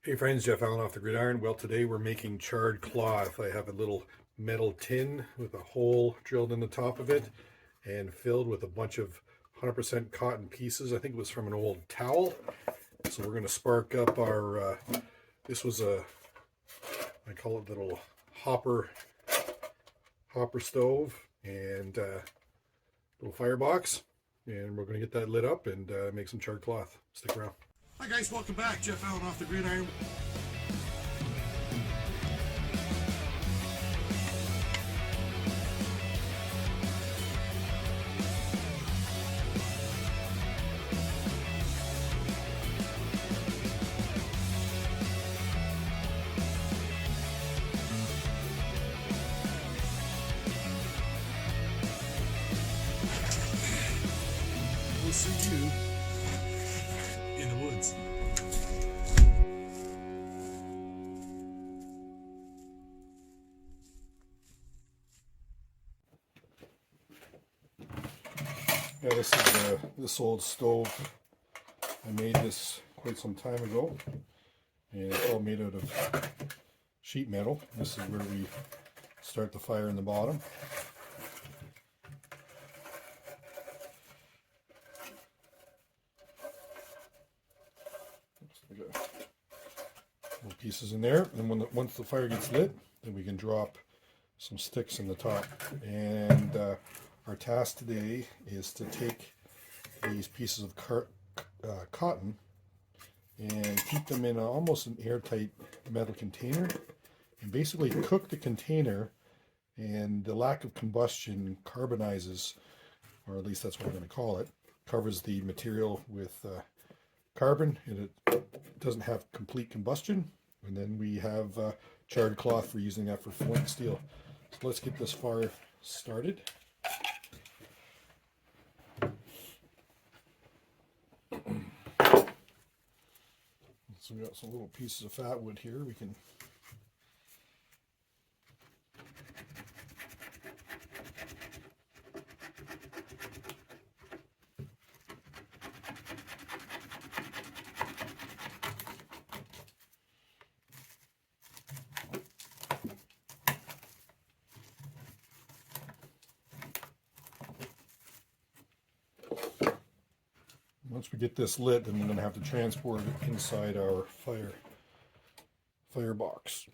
Hey friends, Jeff Allen off the gridiron. Well, today we're making charred cloth. I have a little metal tin with a hole drilled in the top of it and filled with a bunch of 100% cotton pieces. I think it was from an old towel. So we're going to spark up our, this was I call it little hopper stove and little firebox. And we're going to get that lit up and make some charred cloth. Stick around. Hi guys, welcome back. Jeff Allen off the gridiron. We'll see you in the woods. Yeah, this is this old stove. I made this quite some time ago, and it's all made out of sheet metal. This is where we start the fire in the bottom. Little pieces in there, and once the fire gets lit, then we can drop some sticks in the top. And our task today is to take these pieces of cotton and keep them in almost an airtight metal container, and basically cook the container. And the lack of combustion carbonizes, or at least that's what I'm going to call it, covers the material with carbon, and it doesn't have complete combustion. And then we have charred cloth for using that for flint steel. So let's get this fire started. So we got some little pieces of fat wood here. We can once we get this lit, then we're going to have to transport it inside our firebox.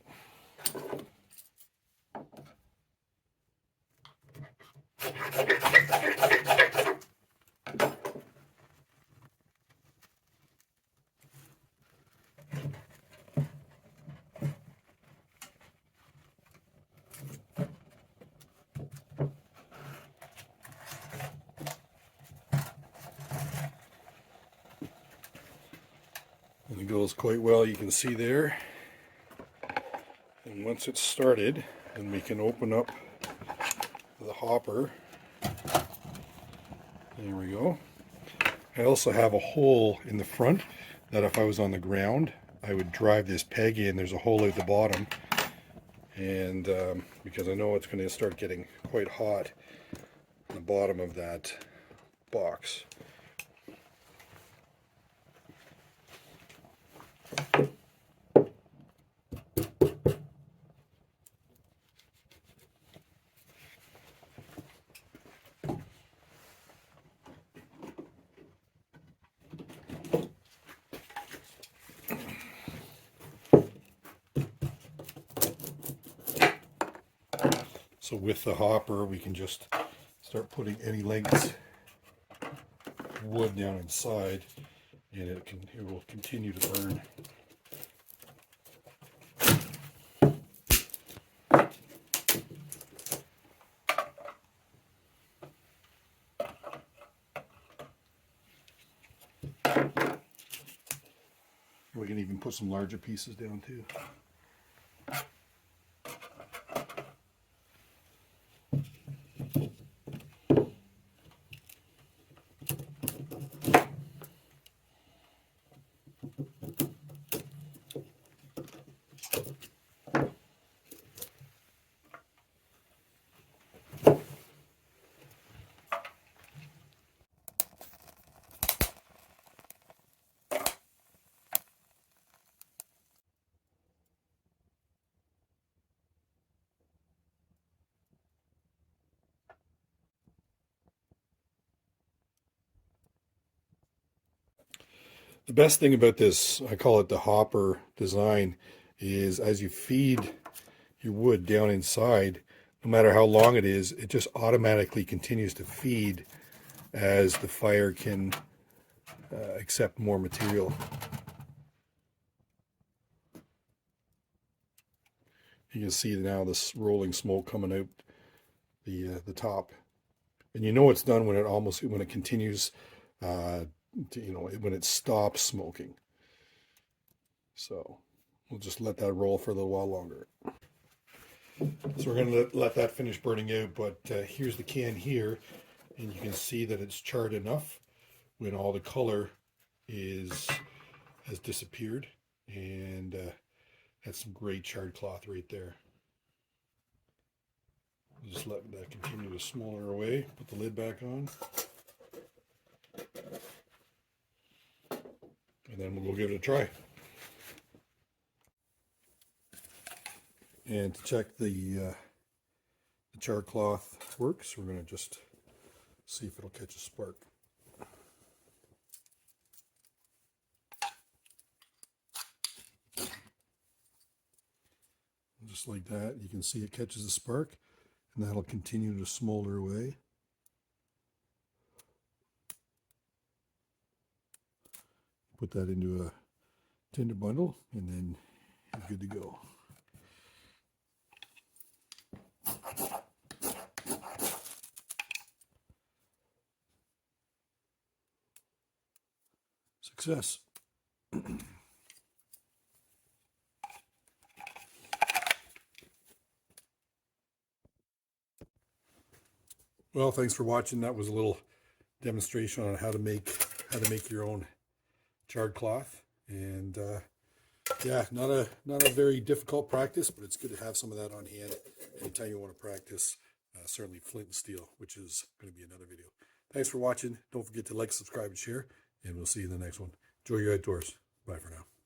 And it goes quite well, you can see there. And once it's started, then we can open up the hopper. There we go. I also have a hole in the front that if I was on the ground, I would drive this peg in. There's a hole at the bottom, and because I know it's going to start getting quite hot on the bottom of that box. So with the hopper, we can just start putting any lengths of wood down inside, and it will continue to burn. We can even put some larger pieces down too. The best thing about this, I call it the hopper design, is as you feed your wood down inside, no matter how long it is, it just automatically continues to feed as the fire can accept more material. You can see now this rolling smoke coming out the top, and you know it's done when it continues, when it stops smoking. So we'll just let that roll for a little while longer. So we're going to let that finish burning out, but here's the can here, and you can see that it's charred enough when all the color has disappeared, and that's some great charred cloth right there. We'll just let that continue to smolder away, put the lid back on, and then we'll go give it a try. And to check the Char-Cloth works, we're going to just see if it'll catch a spark. Just like that, you can see it catches a spark, and that'll continue to smolder away. Put that into a tinder bundle, and then you're good to go. Success. Well, thanks for watching. That was a little demonstration on how to make your own charred cloth, and yeah, not a very difficult practice, but it's good to have some of that on hand anytime you want to practice. Certainly flint and steel, which is going to be another video. Thanks for watching. Don't forget to like, subscribe, and share, and we'll see you in the next one. Enjoy your outdoors. Bye for now.